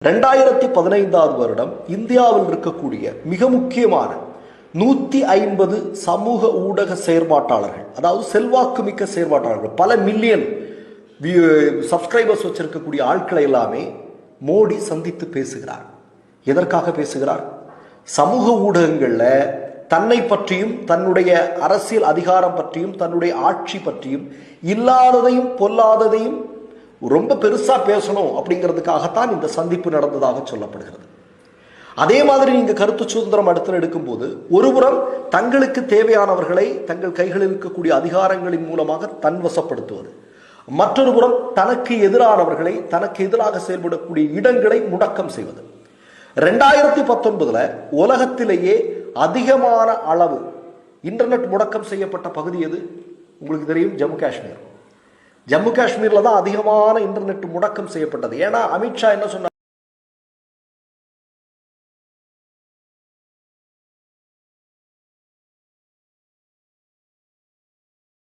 2015 வருடம் இந்தியாவில் இருக்கக்கூடிய மிக முக்கியமான 150 சமூக ஊடக செயற்பாட்டாளர்கள், அதாவது செல்வாக்கு மிக்க செயற்பாட்டாளர்கள், பல மில்லியன் சப்ஸ்கிரைபர்ஸ் வச்சிருக்கக்கூடிய ஆட்களை எல்லாமே மோடி சந்தித்து பேசுகிறார். எதற்காக பேசுகிறார்? சமூக ஊடகங்களில் தன்னை பற்றியும் தன்னுடைய அரசியல் அதிகாரம் பற்றியும் தன்னுடைய ஆட்சி பற்றியும் இல்லாததையும் பொல்லாததையும் ரொம்ப பெருசா பேசணும் அப்படிங்கிறதுக்காகத்தான் இந்த சந்திப்பு நடந்ததாக சொல்லப்படுகிறது. அதே மாதிரி நீங்க கருத்து சுதந்திரம் அடுத்து எடுக்கும் போது ஒருபுறம் தங்களுக்கு தேவையானவர்களை தங்கள் கைகளில் இருக்கக்கூடிய அதிகாரங்களின் மூலமாக தன்வசப்படுத்துவது, மற்றொரு புறம் தனக்கு எதிரானவர்களை தனக்கு எதிராக செயல்படக்கூடிய இடங்களை முடக்கம் செய்வது. 2019 உலகத்திலேயே அதிகமான அளவு இன்டர்நெட் முடக்கம் செய்யப்பட்ட பகுதி எது? உங்களுக்கு தெரியும், ஜம்மு காஷ்மீர். ஜம்மு காஷ்மீர்ல தான் அதிகமான இன்டர்நெட் முடக்கம் செய்யப்பட்டது. ஏன்னா அமித்ஷா என்ன சொன்னார்?